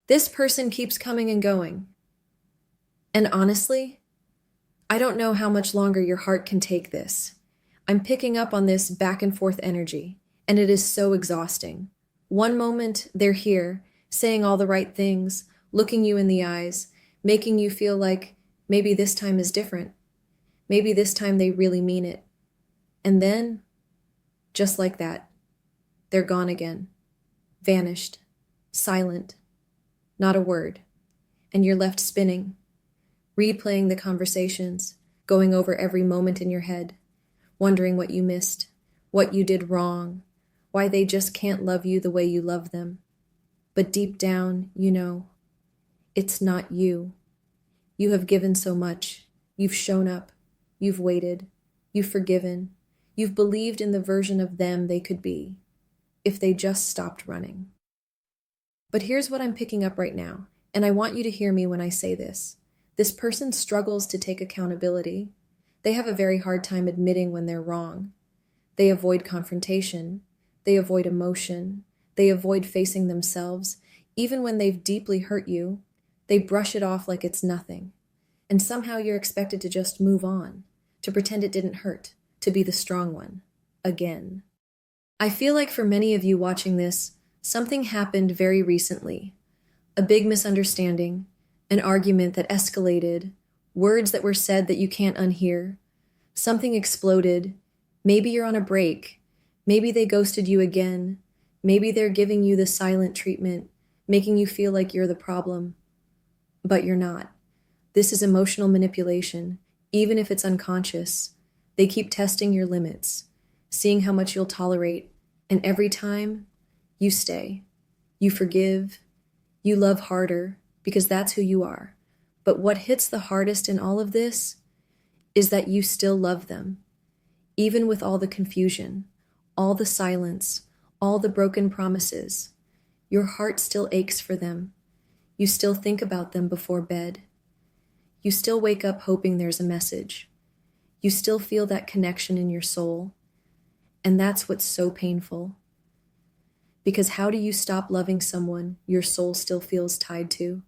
This person keeps coming and going. And honestly, I don't know how much longer your heart can take this. I'm picking up on this back and forth energy, and it is so exhausting. One moment they're here, saying all the right things, looking you in the eyes, making you feel like maybe this time is different. Maybe this time they really mean it. And then, just like that, they're gone again, vanished, silent, not a word, and you're left spinning, replaying the conversations, going over every moment in your head, wondering what you missed, what you did wrong, why they just can't love you the way you love them. But deep down, you know, it's not you. You have given so much. You've shown up. You've waited. You've forgiven. You've believed in the version of them they could be, if they just stopped running. But here's what I'm picking up right now, and I want you to hear me when I say this. This person struggles to take accountability. They have a very hard time admitting when they're wrong. They avoid confrontation. They avoid emotion. They avoid facing themselves. Even when they've deeply hurt you, they brush it off like it's nothing. And somehow you're expected to just move on, to pretend it didn't hurt, to be the strong one, again. I feel like for many of you watching this, something happened very recently. A big misunderstanding, an argument that escalated, words that were said that you can't unhear. Something exploded. Maybe you're on a break. Maybe they ghosted you again. Maybe they're giving you the silent treatment, making you feel like you're the problem. But you're not. This is emotional manipulation, even if it's unconscious. They keep testing your limits, seeing how much you'll tolerate, and every time, you stay. You forgive. You love harder, because that's who you are. But what hits the hardest in all of this is that you still love them. Even with all the confusion, all the silence, all the broken promises, your heart still aches for them. You still think about them before bed. You still wake up hoping there's a message. You still feel that connection in your soul. And that's what's so painful. Because how do you stop loving someone your soul still feels tied to?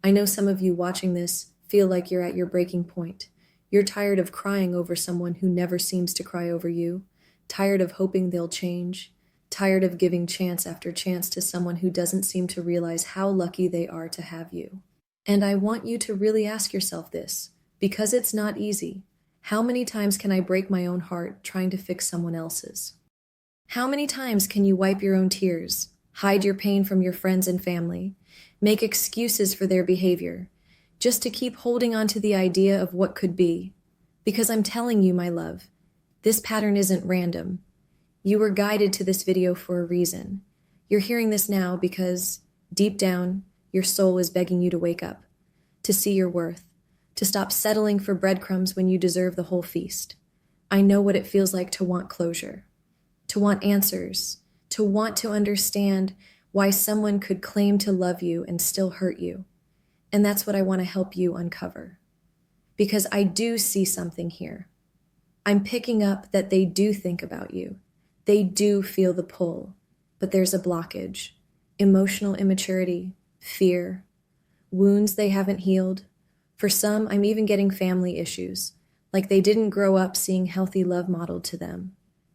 I know some of you watching this feel like you're at your breaking point. You're tired of crying over someone who never seems to cry over you, tired of hoping they'll change, tired of giving chance after chance to someone who doesn't seem to realize how lucky they are to have you. And I want you to really ask yourself this, because it's not easy. How many times can I break my own heart trying to fix someone else's? How many times can you wipe your own tears, hide your pain from your friends and family, make excuses for their behavior, just to keep holding on to the idea of what could be? Because I'm telling you, my love, this pattern isn't random. You were guided to this video for a reason. You're hearing this now because, deep down, your soul is begging you to wake up, to see your worth, to stop settling for breadcrumbs when you deserve the whole feast. I know what it feels like to want closure, to want answers, to want to understand why someone could claim to love you and still hurt you. And that's what I want to help you uncover. Because I do see something here. I'm picking up that they do think about you. They do feel the pull, but there's a blockage, emotional immaturity, fear, wounds they haven't healed. For some, I'm even getting family issues, like they didn't grow up seeing healthy love modeled to them.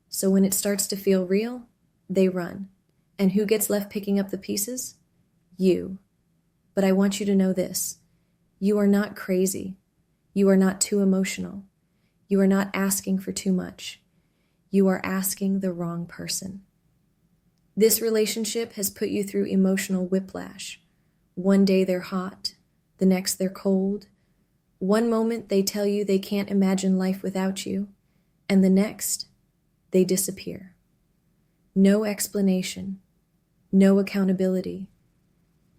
So when it starts to feel real, they run. And who gets left picking up the pieces? You. But I want you to know this. You are not crazy. You are not too emotional. You are not asking for too much. You are asking the wrong person. This relationship has put you through emotional whiplash. One day they're hot, the next they're cold. One moment they tell you they can't imagine life without you, and the next, they disappear. No explanation, no accountability,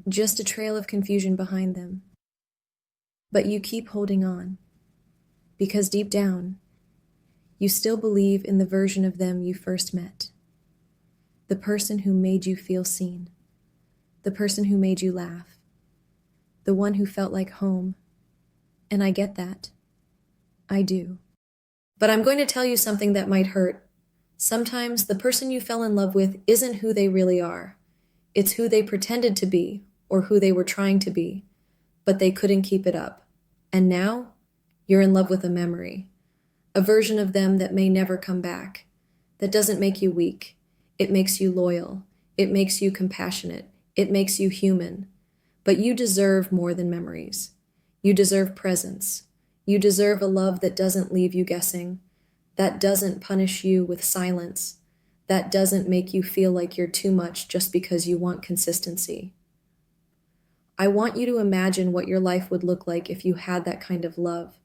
just a trail of confusion behind them. But you keep holding on, because deep down, you still believe in the version of them you first met. The person who made you feel seen. The person who made you laugh. The one who felt like home. And I get that. I do. But I'm going to tell you something that might hurt. Sometimes the person you fell in love with isn't who they really are. It's who they pretended to be, or who they were trying to be, but they couldn't keep it up. And now you're in love with a memory, a version of them that may never come back. That doesn't make you weak. It makes you loyal. It makes you compassionate. It makes you human. But you deserve more than memories. You deserve presence. You deserve a love that doesn't leave you guessing, that doesn't punish you with silence, that doesn't make you feel like you're too much just because you want consistency. I want you to imagine what your life would look like if you had that kind of love.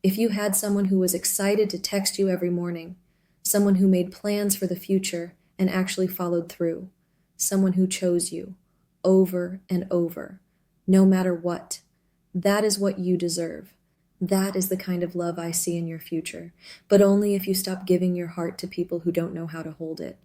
If you had someone who was excited to text you every morning, someone who made plans for the future and actually followed through, someone who chose you over and over, no matter what. That is what you deserve. That is the kind of love I see in your future, but only if you stop giving your heart to people who don't know how to hold it.